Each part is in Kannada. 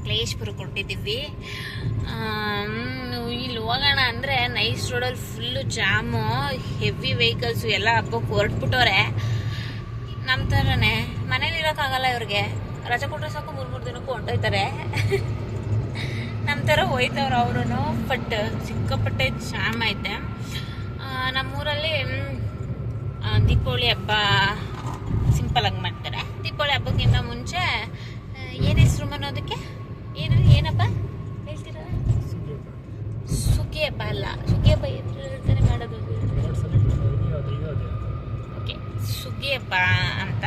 ಸಕಲೇಶ್ಪುರಕ್ಕೆ ಹೊರಟಿದ್ದೀವಿ. ಇಲ್ಲಿ ಹೋಗೋಣ ಅಂದರೆ ನೈಸ್ ರೋಡಲ್ಲಿ ಫುಲ್ಲು ಜಾಮು, ಹೆವಿ ವೆಹಿಕಲ್ಸು ಎಲ್ಲ ಹಬ್ಬಕ್ಕೆ ಹೊರಟ್ಬಿಟ್ಟವ್ರೆ. ನಮ್ಮ ಥರನೇ ಮನೇಲಿರೋಕ್ಕಾಗಲ್ಲ ಇವ್ರಿಗೆ, ರಜೆ ಕೊಟ್ಟರೆ ಸಾಕು 3 ದಿನಕ್ಕೂ ಹೊಂಟೋಯ್ತಾರೆ. ನಮ್ಮ ಥರ ಹೋಯ್ತವ್ರು ಅವರು. ಬಟ್ ಸಿಕ್ಕಾಪಟ್ಟೆ ಜಾಮ್ ಐತೆ. ನಮ್ಮೂರಲ್ಲಿ ದೀಪಾವಳಿ ಹಬ್ಬ ಸಿಂಪಲಾಗಿ ಮಾಡ್ತಾರೆ. ದೀಪಾವಳಿ ಹಬ್ಬಕ್ಕಿಂತ ಮುಂಚೆ ಏನು ಹೆಸರು ಅನ್ನೋದಕ್ಕೆ ಏನಪ್ಪ ಹೇಳ್ತೀರಾ? ಸುಗ್ಗಿ ಹಬ್ಬ ಅಲ್ಲ, ಸುಗ್ಗಿ ಹಬ್ಬ ಹೇಳ್ತಾನೆ ಮಾಡೋದು. ಓಕೆ, ಸುಗ್ಗಿ ಹಬ್ಬ ಅಂತ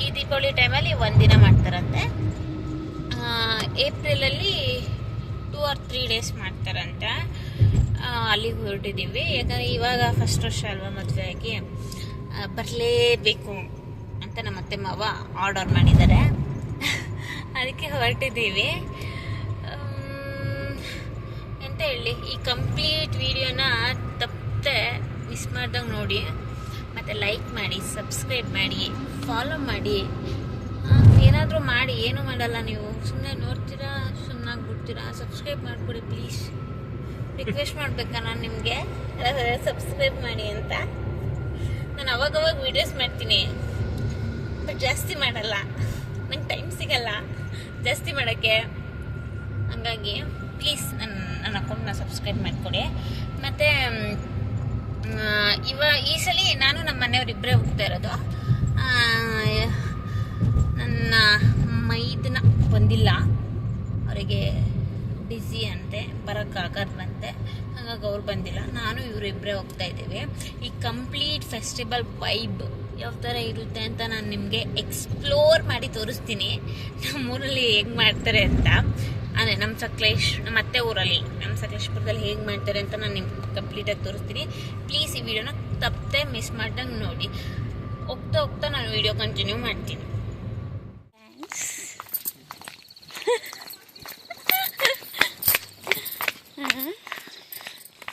ಈ ದೀಪಾವಳಿ ಟೈಮಲ್ಲಿ ಒಂದಿನ ಮಾಡ್ತಾರಂತೆ. ಏಪ್ರಿಲಲ್ಲಿ 2 or 3 days ಮಾಡ್ತಾರಂತೆ. ಅಲ್ಲಿಗೆ ಹೊರಟಿದ್ದೀವಿ. ಯಾಕಂದರೆ ಇವಾಗ ಫಸ್ಟ್ ವರ್ಷ ಅಲ್ವಾ ಮದುವೆ ಆಗಿ, ಬರಲೇಬೇಕು ಅಂತ ನಮ್ಮ ಅತ್ತೆ ಮಾವ ಆರ್ಡರ್ ಮಾಡಿದ್ದಾರೆ. ಅದಕ್ಕೆ ಹೊರಟಿದ್ದೀವಿ. ಎಂತ ಹೇಳಿ, ಈ ಕಂಪ್ಲೀಟ್ ವಿಡಿಯೋನ ತಪ್ಪದೆ ಮಿಸ್ ಮಾಡ್ದಂಗೆ ನೋಡಿ, ಮತ್ತು ಲೈಕ್ ಮಾಡಿ, ಸಬ್ಸ್ಕ್ರೈಬ್ ಮಾಡಿ, ಫಾಲೋ ಮಾಡಿ. ಏನಾದರೂ ಮಾಡಿ, ಏನೂ ಮಾಡಲ್ಲ ನೀವು, ಸುಮ್ಮನೆ ನೋಡ್ತೀರಾ, ಸುಮ್ಮನಾಗ್ಬಿಡ್ತೀರಾ. ಸಬ್ಸ್ಕ್ರೈಬ್ ಮಾಡಿಬಿಡಿ ಪ್ಲೀಸ್. ರಿಕ್ವೆಸ್ಟ್ ಮಾಡಬೇಕಾ ನಾನು ನಿಮಗೆ ಸಬ್ಸ್ಕ್ರೈಬ್ ಮಾಡಿ ಅಂತ? ನಾನು ಅವಾಗವಾಗ ವೀಡಿಯೋಸ್ ಮಾಡ್ತೀನಿ, ಬಟ್ ಜಾಸ್ತಿ ಮಾಡಲ್ಲ, ನಂಗೆ ಟೈಮ್ ಸಿಗಲ್ಲ ಜಾಸ್ತಿ ಮಾಡೋಕ್ಕೆ. ಹಂಗಾಗಿ ಪ್ಲೀಸ್ ನನ್ನ ಅಕೌಂಟ್ನ ಸಬ್ಸ್ಕ್ರೈಬ್ ಮಾಡಿಕೊಡಿ. ಮತ್ತು ಈ ಸಲ ನಾನು ನಮ್ಮ ಮನೆಯವರಿಬ್ಬರೇ ಹೋಗ್ತಾ ಇರೋದು. ನನ್ನ ಮೈದನ ಬಂದಿಲ್ಲ, ಅವರಿಗೆ ಬ್ಯುಸಿ ಅಂತೆ, ಬರೋಕ್ಕಾಗದಂತೆ, ಹಾಗಾಗಿ ಅವ್ರು ಬಂದಿಲ್ಲ. ನಾನು ಇವರಿಬ್ಬರೇ ಹೋಗ್ತಾ ಇದ್ದೀವಿ. ಈ ಕಂಪ್ಲೀಟ್ ಫೆಸ್ಟಿವಲ್ ವೈಬ್ ಯಾವ ಥರ ಇರುತ್ತೆ ಅಂತ ನಾನು ನಿಮಗೆ ಎಕ್ಸ್ಪ್ಲೋರ್ ಮಾಡಿ ತೋರಿಸ್ತೀನಿ. ನಮ್ಮೂರಲ್ಲಿ ಹೇಗೆ ಮಾಡ್ತಾರೆ ಅಂತ, ಅಂದರೆ ನಮ್ಮ ಅತ್ತೆ ಊರಲ್ಲಿ, ನಮ್ಮ ಸಕಲೇಶ್ಪುರದಲ್ಲಿ ಹೇಗೆ ಮಾಡ್ತಾರೆ ಅಂತ ನಾನು ನಿಮ್ಗೆ ಕಂಪ್ಲೀಟಾಗಿ ತೋರಿಸ್ತೀನಿ. ಪ್ಲೀಸ್ ಈ ವಿಡಿಯೋನ ತಪ್ಪದೆ ಮಿಸ್ ಮಾಡ್ದಂಗೆ ನೋಡಿ. ಹೋಗ್ತಾ ಹೋಗ್ತಾ ನಾನು ವಿಡಿಯೋ ಕಂಟಿನ್ಯೂ ಮಾಡ್ತೀನಿ.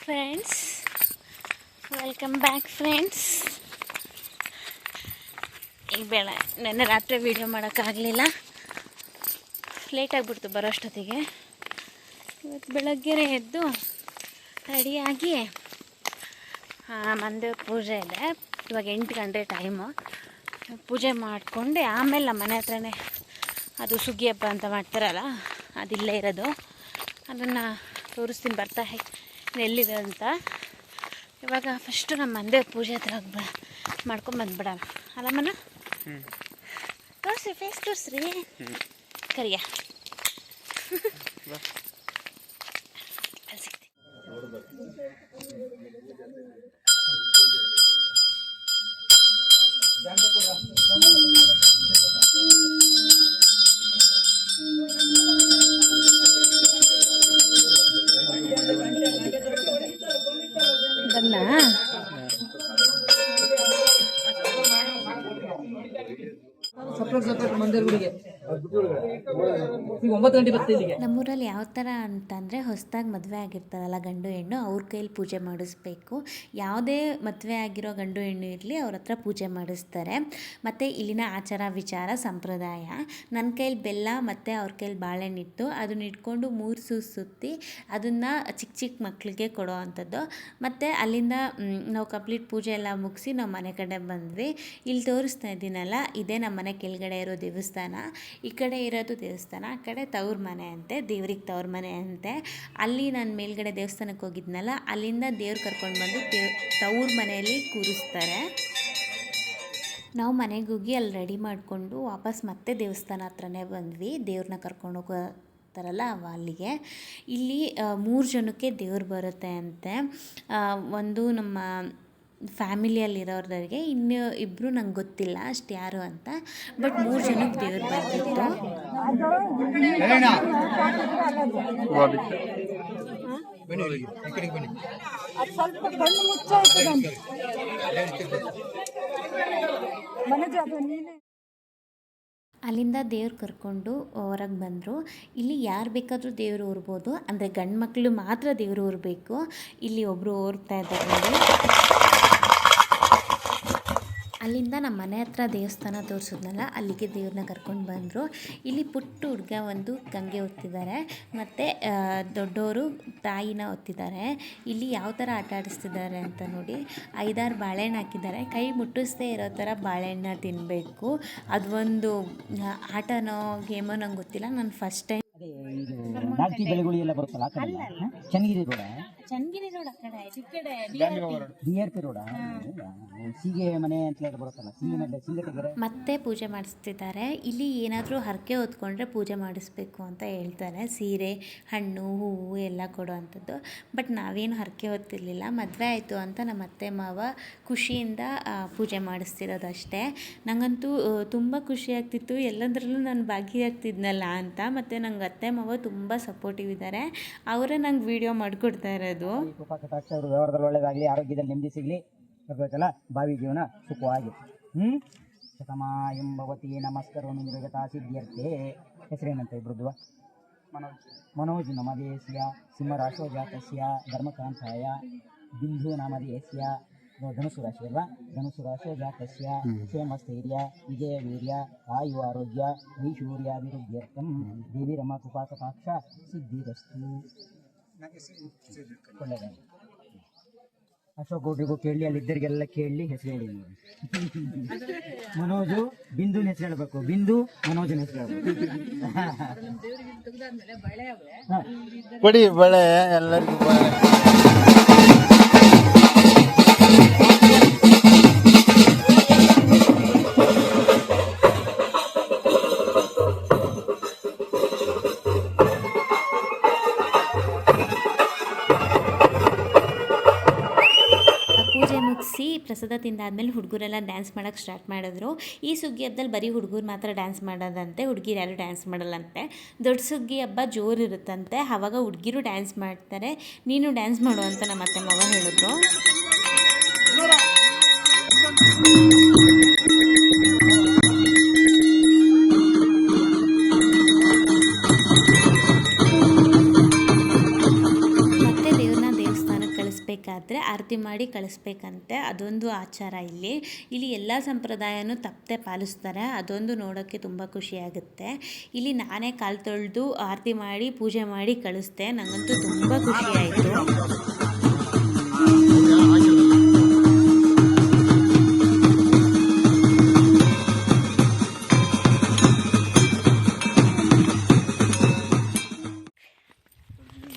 Friends, welcome back friends. ಈಗ ನೆನ್ನೆ ರಾತ್ರಿ ವೀಡಿಯೋ ಮಾಡೋಕ್ಕಾಗಲಿಲ್ಲ, ಲೇಟ್ ಆಗಿಬಿಡ್ತು ಬರೋಷ್ಟೊತ್ತಿಗೆ. ಇವತ್ತು ಬೆಳಗ್ಗೆ ಎದ್ದು ರೆಡಿಯಾಗಿ ಮಂದೆ ಪೂಜೆ ಇದೆ. ಇವಾಗ 8 ಗಂಟೆ ಟೈಮು. ಪೂಜೆ ಮಾಡಿಕೊಂಡೆ ಆಮೇಲೆ ನಮ್ಮ ಮನೆ ಹತ್ರನೇ ಅದು ಸುಗ್ಗಿ ಹಬ್ಬ ಅಂತ ಮಾಡ್ತಾರಲ್ಲ, ಅದಿಲ್ಲೇ ಇರೋದು. ಅದನ್ನು ತೋರಿಸ್ತೀನಿ, ಬರ್ತಾ ಎಲ್ಲಿದೆ ಅಂತ. ಇವಾಗ ಫಸ್ಟು ನಮ್ಮ ಮಂದೆ ಪೂಜೆ ಹತ್ರ ಮಾಡ್ಕೊಂಬಂದ್ಬಿಡೋಣ ಅಲ್ಲಮ್ಮನ. ತೋರಿಸಿ, ಫೇಸ್ ತೋರಿಸ್ರಿ, ಕರಿಯ ಸಿಗ್ತೀನಿ. ಬನ್ನ ನಮ್ಮೂರಲ್ಲಿ ಯಾವ ಥರ ಅಂತಂದರೆ, ಹೊಸದಾಗಿ ಮದುವೆ ಆಗಿರ್ತಾರಲ್ಲ ಗಂಡು ಹೆಣ್ಣು, ಅವ್ರ ಕೈಲಿ ಪೂಜೆ ಮಾಡಿಸ್ಬೇಕು. ಯಾವುದೇ ಮದುವೆ ಆಗಿರೋ ಗಂಡು ಹೆಣ್ಣು ಇರಲಿ, ಅವ್ರ ಹತ್ರ ಪೂಜೆ ಮಾಡಿಸ್ತಾರೆ. ಮತ್ತು ಇಲ್ಲಿನ ಆಚಾರ ವಿಚಾರ ಸಂಪ್ರದಾಯ, ನನ್ನ ಕೈಲಿ ಬೆಲ್ಲ ಮತ್ತು ಅವ್ರ ಕೈಲಿ ಬಾಳೆಹಣ್ಣಿಟ್ಟು ಅದನ್ನ ಇಟ್ಕೊಂಡು 3 ಸುತ್ತಿ ಅದನ್ನು ಚಿಕ್ಕ ಮಕ್ಕಳಿಗೆ ಕೊಡೋ ಅಂಥದ್ದು. ಮತ್ತು ಅಲ್ಲಿಂದ ನಾವು ಕಂಪ್ಲೀಟ್ ಪೂಜೆ ಎಲ್ಲ ಮುಗಿಸಿ ನಾವು ಮನೆ ಕಡೆ ಬಂದ್ವಿ. ಇಲ್ಲಿ ತೋರಿಸ್ತಾ ಇದ್ದೀನಲ್ಲ, ಇದೇ ನಮ್ಮ ಮನೆ ಕೆಳಗಡೆ ಇರೋ ದೇವಸ್ಥಾನ. ಈ ಕಡೆ ಇರೋದು ದೇವಸ್ಥಾನ, ಆ ಕಡೆ ತವ್ರ ಮನೆ ಅಂತೆ, ದೇವ್ರಿಗೆ ತವ್ರ ಮನೆ ಅಂತೆ. ಅಲ್ಲಿ ನಾನು ಮೇಲ್ಗಡೆ ದೇವಸ್ಥಾನಕ್ಕೆ ಹೋಗಿದ್ನಲ್ಲ, ಅಲ್ಲಿಂದ ದೇವ್ರು ಕರ್ಕೊಂಡು ಬಂದು ತವ್ರ ಮನೆಯಲ್ಲಿ ಕೂರಿಸ್ತಾರೆ. ನಾವು ಮನೆಗೆ ಹೋಗಿ ಅಲ್ಲಿ ರೆಡಿ ಮಾಡಿಕೊಂಡು ವಾಪಸ್ ಮತ್ತೆ ದೇವಸ್ಥಾನ ಹತ್ರನೇ ಬಂದ್ವಿ. ದೇವ್ರನ್ನ ಕರ್ಕೊಂಡು ಹೋಗ್ತಾರಲ್ಲ ಅಲ್ಲಿಗೆ. ಇಲ್ಲಿ 3 ಜನಕ್ಕೆ ದೇವ್ರು ಬರುತ್ತೆ ಅಂತೆ. ಒಂದು ನಮ್ಮ ಫ್ಯಾಮಿಲಿಯಲ್ಲಿರೋರಿಗೆ, ಇನ್ನು 2 ನಂಗೆ ಗೊತ್ತಿಲ್ಲ ಅಷ್ಟು ಯಾರು ಅಂತ, ಬಟ್ 3 ಜನಕ್ಕೆ ದೇವ್ರು ಬರ್ತಿತ್ತು. ಅಲ್ಲಿಂದ ದೇವ್ರು ಕರ್ಕೊಂಡು ಹೊರಗೆ ಬಂದರು. ಇಲ್ಲಿ ಯಾರು ಬೇಕಾದರೂ ದೇವರು ಊರ್ಬೋದು, ಅಂದರೆ ಗಂಡು ಮಕ್ಕಳು ಮಾತ್ರ ದೇವರು ಊರಬೇಕು. ಇಲ್ಲಿ ಒಬ್ಬರು ಓರ್ತಾ ಇದ್ದಾರೆ. ಅಲ್ಲಿಂದ ನಮ್ಮ ಮನೆ ಹತ್ರ ದೇವಸ್ಥಾನ ತೋರಿಸಿದ್ನಲ್ಲ, ಅಲ್ಲಿಗೆ ದೇವ್ರನ್ನ ಕರ್ಕೊಂಡು ಬಂದರು. ಇಲ್ಲಿ ಪುಟ್ಟ ಹುಡುಗ ಒಂದು ಗಂಗೆ ಹೊತ್ತಿದ್ದಾರೆ, ಮತ್ತು ದೊಡ್ಡವರು ತಾಯಿನ ಹೊತ್ತಿದ್ದಾರೆ. ಇಲ್ಲಿ ಯಾವ ಥರ ಆಟ ಆಡಿಸ್ತಿದ್ದಾರೆ ಅಂತ ನೋಡಿ. 5-6 ಬಾಳೆಹಣ್ಣು ಹಾಕಿದ್ದಾರೆ. ಕೈ ಮುಟ್ಟಿಸ್ದೇ ಇರೋ ಥರ ಬಾಳೆಹಣ್ಣ ತಿನ್ನಬೇಕು. ಅದು ಒಂದು ಆಟನೋ ಗೇಮೋ ನಂಗೆ ಗೊತ್ತಿಲ್ಲ. ನಾನು ಫಸ್ಟ್ ಟೈಮ್ ಬೆಳೆಗಳು ಎಲ್ಲ ಬರುತ್ತಲ್ಲ ಚನ್ನಗಿರಿ ರೋಡ ಚನ್ನಗಿರಿ ರೋಡ್ ಆ ಕಡೆ DRP ರೋಡ ಸೀಗೆ ಮನೆ ಅಂತ ಬರುತ್ತಲ್ಲ ಸಿಂಗಟೆಗೆರೆ. ಮತ್ತೆ ಪೂಜೆ ಮಾಡಿಸ್ತಿದ್ದಾರೆ. ಇಲ್ಲಿ ಏನಾದರೂ ಹರಕೆ ಹೊತ್ಕೊಂಡ್ರೆ ಪೂಜೆ ಮಾಡಿಸ್ಬೇಕು ಅಂತ ಹೇಳ್ತಾರೆ. ಸೀರೆ, ಹಣ್ಣು, ಹೂವು ಎಲ್ಲ ಕೊಡೋ ಅಂಥದ್ದು. ಬಟ್ ನಾವೇನು ಹರಕೆ ಹೊತ್ತಿರಲಿಲ್ಲ. ಮದುವೆ ಆಯಿತು ಅಂತ ನಮ್ಮ ಅತ್ತೆ ಮಾವ ಖುಷಿಯಿಂದ ಪೂಜೆ ಮಾಡಿಸ್ತಿರೋದು ಅಷ್ಟೇ. ನನಗಂತೂ ತುಂಬ ಖುಷಿ ಆಗ್ತಿತ್ತು, ಎಲ್ಲದರಲ್ಲೂ ನಾನು ಭಾಗಿಯಾಗ್ತಿದ್ನಲ್ಲ ಅಂತ. ಮತ್ತು ನಂಗೆ ಅತ್ತೆ ಮಾವ ತುಂಬ ಸಪೋರ್ಟಿವ್ ಇದ್ದಾರೆ. ಅವರೇ ನಂಗೆ ವಿಡಿಯೋ ಮಾಡಿಕೊಡ್ತಾ ಇರೋದು. ವ್ಯವಹಾರದಲ್ಲಿ ಒಳ್ಳೇದಾಗಲಿ, ಆರೋಗ್ಯದಲ್ಲಿ ನೆಮ್ಮದಿ ಸಿಗಲಿ, ಗೊತ್ತಾಯ್ತಲ್ಲ, ಭಾವಿ ಜೀವನ ಸುಖವಾಗಿ. ಶತಮಾಯಂಭವತಿ ನಮಸ್ಕಾರ ನಿರಗತಾ ಸಿದ್ಧ್ಯರ್ಥೆ. ಹೆಸರೇನಂತ ಇಬ್ರದ್ದು? ಮನೋಜ್ ನಮದೇಸ್ಯ ಸಿಂಹರಾಶೋ ಜಾತಸ್ಯ ಧರ್ಮಕಾಂತಾಯ ಬಿಂದು ನಾಮದೇಸ್ಯ. ಧನುಸು ರಾಶಿ ಅಲ್ವಾ? ಧನುಸು ರಾಶೋ ಜಾತಸ್ಯ ಕ್ಷೇಮಸ್ಥೈರ್ಯ ವಿಜಯ ವೀರ್ಯ ಆಯು ಆರೋಗ್ಯ ಐಶ್ವರ್ಯಾಭಿವೃದ್ಧ್ಯರ್ಥಂ ದೇವಿ ರಮ ಕೃಪಾ ಕಟಾಕ್ಷ ಸಿದ್ಧಿರಸ್ತು. ಒಳ್ಳೆಯದಾಗಿ ಅಶೋಕ್ ಗೌಡ್ರಿಗೂ ಕೇಳಿ, ಅಲ್ಲಿದ್ದರಿಗೆಲ್ಲ ಕೇಳಿ ಹೆಸರು ಹೇಳಿ. ಮನೋಜು ಬಿಂದುನ ಹೆಸರು ಹೇಳಬೇಕು, ಬಿಂದು ಮನೋಜನ ಹೆಸರು ಹೇಳಬೇಕು. ಕೊಡಿ ಬಳೆ ಎಲ್ಲರಿಗೂ ಬಳೆ. ಪ್ರಸಾದ ತಿಂದಾದ್ಮೇಲೆ ಹುಡುಗರೆಲ್ಲ ಡ್ಯಾನ್ಸ್ ಮಾಡೋಕ್ಕೆ ಸ್ಟಾರ್ಟ್ ಮಾಡಿದ್ರು. ಈ ಸುಗ್ಗಿ ಹಬ್ಬದಲ್ಲಿ ಬರೀ ಹುಡುಗರು ಮಾತ್ರ ಡ್ಯಾನ್ಸ್ ಮಾಡೋದಂತೆ, ಹುಡುಗಿರು ಯಾರು ಡ್ಯಾನ್ಸ್ ಮಾಡಲ್ಲಂತೆ. ದೊಡ್ಡ ಸುಗ್ಗಿ ಹಬ್ಬ ಜೋರು ಇರುತ್ತಂತೆ, ಆವಾಗ ಹುಡುಗಿರು ಡ್ಯಾನ್ಸ್ ಮಾಡ್ತಾರೆ. ನೀನು ಡ್ಯಾನ್ಸ್ ಮಾಡು ಅಂತ ನಮ್ಮ ಅತ್ತೆ ಮಾವ ಹೇಳಿದ್ರು. ಬೇಕಾದರೆ ಆರತಿ ಮಾಡಿ ಕಳಿಸ್ಬೇಕಂತೆ, ಅದೊಂದು ಆಚಾರ. ಇಲ್ಲಿ ಎಲ್ಲ ಸಂಪ್ರದಾಯನೂ ತಪ್ಪದೆ ಪಾಲಿಸ್ತಾರೆ. ಅದೊಂದು ನೋಡೋಕ್ಕೆ ತುಂಬ ಖುಷಿಯಾಗುತ್ತೆ. ಇಲ್ಲಿ ನಾನೇ ಕಾಲು ತೊಳೆದು ಆರತಿ ಮಾಡಿ ಪೂಜೆ ಮಾಡಿ ಕಳಿಸ್ದೆ. ನನಗಂತೂ ತುಂಬ ಖುಷಿಯಾಯಿತು.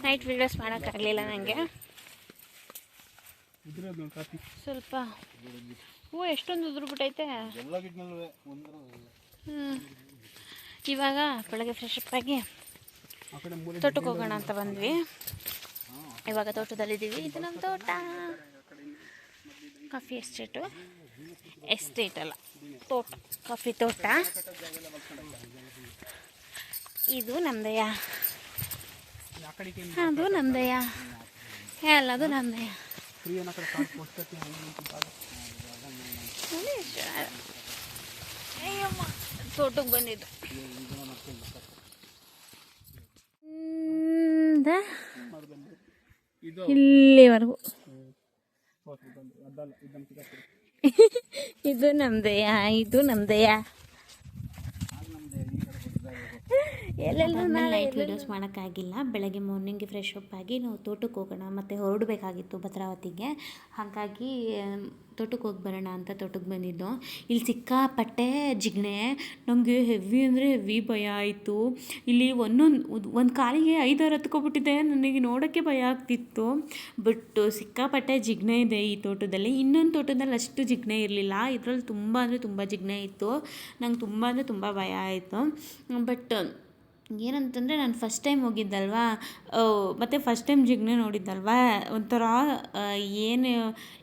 ನೈಟ್ ವೀಡಿಯೋಸ್ ಮಾಡೋಕ್ಕಾಗಲಿಲ್ಲ ನನಗೆ. ಸ್ವಲ್ಪ ಹೂ ಎಷ್ಟೊಂದು ಉದುರ್ಬಿಟ್ಟೈತೆ. ಇವಾಗ ಬೆಳಗ್ಗೆ ಫ್ರೆಶ್ ಅಪ್ ಆಗಿ ತೋಟಕ್ಕೆ ಹೋಗೋಣ ಅಂತ ಬಂದ್ವಿ. ಇವಾಗ ತೋಟದಲ್ಲಿದ್ದೀವಿ. ಇದು ನಮ್ಮ ತೋಟ, ಕಾಫಿ ಎಸ್ಟೇಟ್ ಅಲ್ಲ, ತೋಟ, ಕಾಫಿ ತೋಟ. ಇದು ನಮ್ದಯ್ಯ, ಅದು ನಮ್ದಯ್ಯ, ಎಲ್ಲದು ನಮ್ದಯ್ಯ. ತೋಟಕ್ಕೆ ಬಂದಿದ್ದು ಇಲ್ಲಿವರೆಗೂ. ಇದು ನಮ್ದಯ್ಯ, ಇದು ನಮ್ದಯ್ಯ. ಎಲ್ಲೆಲ್ಲೂ ನೈಟ್ ವೀಡಿಯೋಸ್ ಮಾಡೋಕ್ಕಾಗಿಲ್ಲ. ಬೆಳಗ್ಗೆ ಮಾರ್ನಿಂಗ್ಗೆ ಫ್ರೆಶ್ ಅಪ್ ಆಗಿ ನಾವು ತೋಟಕ್ಕೆ ಹೋಗೋಣ, ಮತ್ತು ಹೊರಡಬೇಕಾಗಿತ್ತು ಭದ್ರಾವತಿಗೆ. ಹಾಗಾಗಿ ತೋಟಕ್ಕೆ ಹೋಗಿ ಬರೋಣ ಅಂತ ತೋಟಕ್ಕೆ ಬಂದಿದ್ದು. ಇಲ್ಲಿ ಸಿಕ್ಕಾಪಟ್ಟೆ ಜಿಗಣೆ. ನನಗೆ ಹೆವಿ ಅಂದರೆ ಹೆವಿ ಭಯ ಆಯಿತು. ಇಲ್ಲಿ ಒಂದು ಕಾಲಿಗೆ 5-6 ಹತ್ಕೊಬಿಟ್ಟಿದೆ. ನನಗೆ ನೋಡೋಕ್ಕೆ ಭಯ ಆಗ್ತಿತ್ತು. ಬಟ್ ಸಿಕ್ಕಾಪಟ್ಟೆ ಜಿಗಣೆ ಇದೆ ಈ ತೋಟದಲ್ಲಿ. ಇನ್ನೊಂದು ತೋಟದಲ್ಲಿ ಅಷ್ಟು ಜಿಗಣೆ ಇರಲಿಲ್ಲ, ಇದರಲ್ಲಿ ತುಂಬ ಅಂದರೆ ತುಂಬ ಜಿಗಣೆ ಇತ್ತು. ನಂಗೆ ತುಂಬ ಅಂದರೆ ತುಂಬ ಭಯ ಆಯಿತು. ಬಟ್ ಏನಂತಂದರೆ ನಾನು ಫಸ್ಟ್ ಟೈಮ್ ಹೋಗಿದ್ದಲ್ವಾ, ಮತ್ತು ಫಸ್ಟ್ ಟೈಮ್ ಜಿಗಣೆ ನೋಡಿದ್ದಲ್ವಾ, ಒಂಥರ ಏನು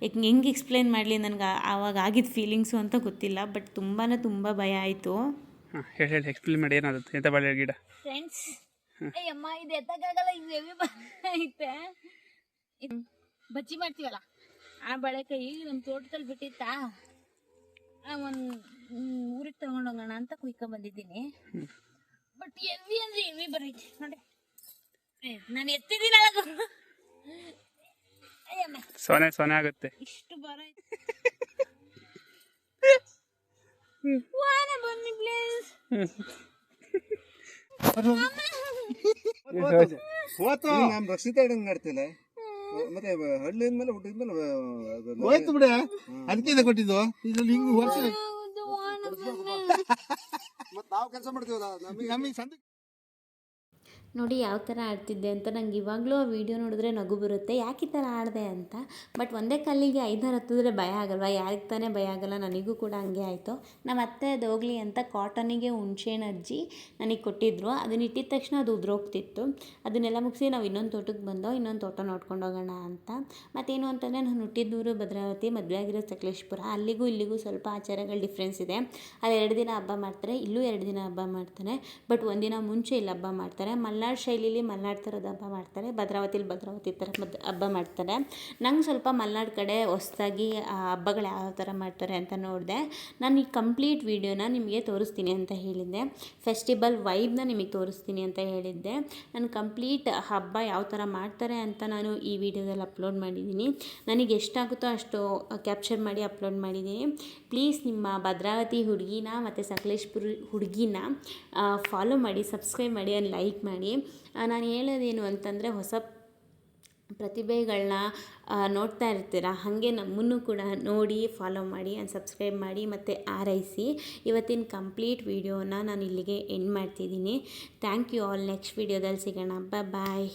ಹೆಂಗೆ ಎಕ್ಸ್ಪ್ಲೇನ್ ಮಾಡಲಿ, ನನಗೆ ಆವಾಗ ಆಗಿದ್ದ ಫೀಲಿಂಗ್ಸು ಅಂತ ಗೊತ್ತಿಲ್ಲ. ಬಟ್ ತುಂಬ ಭಯ ಆಯಿತು. ಹೇಳಿ ಎಕ್ಸ್ಪ್ಲೇನ್ ಮಾಡಿ ಏನಾಗುತ್ತೆ ಎಂತ ಬಾಳೆ ಗಿಡ ಫ್ರೆಂಡ್ಸ್. ಅಯ್ಯಮ್ಮ, ಇದು ಎತ್ತಕ್ಕಾಗಲ್ಲ, ಇದು ಹೆವಿ ಐತೆ. ಬಜ್ಜಿ ಮಾಡ್ತೀವಲ್ಲ ಆ ಬಾಳೆಕಾಯಿ ನಮ್ಮ ತೋಟದಲ್ಲಿ ಬಿಟ್ಟಿತ್ತಾ, ಒಂದು ಊರಿಗೆ ತಗೊಂಡೋಗೋಣ ಅಂತ ಕುಯ್ಕೊಂಬಂದಿದ್ದೀನಿ. ಬಟ್ ಹೆವಿ ಅಂದರೆ ಹೆವಿ ಬರೈತೆ ನೋಡಿ. ನಾನು ಎತ್ತಿದ್ದೀನಲ್ಲ, ಸೊನೆ ಆಗುತ್ತೆ. ಇಷ್ಟು ಬರೈತೆ. ನಮ್ಮ ರಕ್ಷಿತ ಹಿಡಂಗ್ ಮಾಡ್ತಿಲ್ಲ ಮತ್ತೆ ಹಳ್ಳಿದ ಮೇಲೆ ಹುಟ್ಟಿದ ಮೇಲೆ ಹೋಯ್ತು ಬಿಡ ಅದಕ್ಕೆ ಕೊಟ್ಟಿದ್ದು ಇದ್ರಲ್ಲಿ ಹಿಂಗ್ ವರ್ಷ ಮತ್ತೆ ನಾವು ಕೆಲಸ ಮಾಡ್ತೀವಲ್ಲ ನಮಗೆ ಸಂದ ನೋಡಿ ಯಾವ ಥರ ಆಡ್ತಿದ್ದೆ ಅಂತ ನಂಗೆ ಇವಾಗಲೂ ಆ ವಿಡಿಯೋ ನೋಡಿದ್ರೆ ನಗು ಬರುತ್ತೆ ಯಾಕೆ ಈ ಥರ ಆಡಿದೆ ಅಂತ. ಬಟ್ ಒಂದೇ ಕಲ್ಲಿಗೆ 5 ಹತ್ತಿದ್ರೆ ಭಯ ಆಗಲ್ವಾ? ಯಾರಿಗೆ ತಾನೇ ಭಯ ಆಗಲ್ಲ? ನನಗೂ ಕೂಡ ಹಂಗೆ ಆಯಿತು. ನಮ್ಮ ಅತ್ತೆ ಅದು ಹೋಗಲಿ ಅಂತ ಕಾಟನಿಗೆ ಹುಣ್ಸೆಹಣ್ಣು ಅಜ್ಜಿ ನನಗೆ ಕೊಟ್ಟಿದ್ದರು. ಅದನ್ನ ಇಟ್ಟಿದ ತಕ್ಷಣ ಅದು ಉದುರೋಗ್ತಿತ್ತು. ಅದನ್ನೆಲ್ಲ ಮುಗಿಸಿ ನಾವು ಇನ್ನೊಂದು ತೋಟಕ್ಕೆ ಬಂದೋ, ಇನ್ನೊಂದು ತೋಟ ನೋಡ್ಕೊಂಡು ಹೋಗೋಣ ಅಂತ. ಮತ್ತೇನು ಅಂತಂದರೆ ನಾನು ಹುಟ್ಟಿದ್ದೂರು ಭದ್ರಾವತಿ, ಮದುವೆ ಆಗಿರೋ ಸಕಲೇಶಪುರ. ಅಲ್ಲಿಗೂ ಇಲ್ಲಿಗೂ ಸ್ವಲ್ಪ ಆಚಾರಗಳು ಡಿಫ್ರೆನ್ಸ್ ಇದೆ. ಅಲ್ಲಿ 2 ದಿನ ಹಬ್ಬ ಮಾಡ್ತಾರೆ, ಇಲ್ಲೂ 2 ದಿನ ಹಬ್ಬ ಮಾಡ್ತಾರೆ. ಬಟ್ ಒಂದಿನ ಮುಂಚೆ ಇಲ್ಲಿ ಹಬ್ಬ ಮಾಡ್ತಾರೆ. ಮಲ್ನಾಡು ಶೈಲಿಲಿ ಮಲ್ನಾಡು ಥರದ ಹಬ್ಬ ಮಾಡ್ತಾರೆ, ಭದ್ರಾವತಿ ಥರ ಹಬ್ಬ ಮಾಡ್ತಾರೆ. ನಂಗೆ ಸ್ವಲ್ಪ ಮಲ್ನಾಡು ಕಡೆ ಹೊಸ್ದಾಗಿ ಹಬ್ಬಗಳು ಯಾವ ಥರ ಮಾಡ್ತಾರೆ ಅಂತ ನೋಡಿದೆ. ನಾನು ಈ ಕಂಪ್ಲೀಟ್ ವೀಡಿಯೋನ ನಿಮಗೆ ತೋರಿಸ್ತೀನಿ ಅಂತ ಹೇಳಿದ್ದೆ. ಫೆಸ್ಟಿವಲ್ ವೈಬ್ನ ನಿಮಗೆ ತೋರಿಸ್ತೀನಿ ಅಂತ ಹೇಳಿದ್ದೆ. ನಾನು ಕಂಪ್ಲೀಟ್ ಹಬ್ಬ ಯಾವ ಥರ ಮಾಡ್ತಾರೆ ಅಂತ ನಾನು ಈ ವಿಡಿಯೋದಲ್ಲಿ ಅಪ್ಲೋಡ್ ಮಾಡಿದ್ದೀನಿ. ನನಗೆ ಎಷ್ಟಾಗುತ್ತೋ ಅಷ್ಟು ಕ್ಯಾಪ್ಚರ್ ಮಾಡಿ ಅಪ್ಲೋಡ್ ಮಾಡಿದ್ದೀನಿ. ಪ್ಲೀಸ್ ನಿಮ್ಮ ಭದ್ರಾವತಿ ಹುಡುಗಿನ ಮತ್ತು ಸಕಲೇಶಪುರ ಹುಡುಗಿನ ಫಾಲೋ ಮಾಡಿ, ಸಬ್ಸ್ಕ್ರೈಬ್ ಮಾಡಿ, ಲೈಕ್ ಮಾಡಿ. ನಾನು ಹೇಳೋದೇನು ಅಂತಂದರೆ ಹೊಸ ಪ್ರತಿಭೆಗಳನ್ನ ನೋಡ್ತಾ ಇರ್ತೀರ, ಹಾಗೆ ನಮ್ಮನ್ನು ಕೂಡ ನೋಡಿ ಫಾಲೋ ಮಾಡಿ ಆ್ಯಂಡ್ ಸಬ್ಸ್ಕ್ರೈಬ್ ಮಾಡಿ ಮತ್ತು ಆರೈಸಿ. ಇವತ್ತಿನ ಕಂಪ್ಲೀಟ್ ವೀಡಿಯೋನ ನಾನು ಇಲ್ಲಿಗೆ ಎಂಡ್ ಮಾಡ್ತಿದ್ದೀನಿ. Thank you all. ನೆಕ್ಸ್ಟ್ ವೀಡಿಯೋದಲ್ಲಿ ಸಿಗೋಣ. ಬಾಯ್.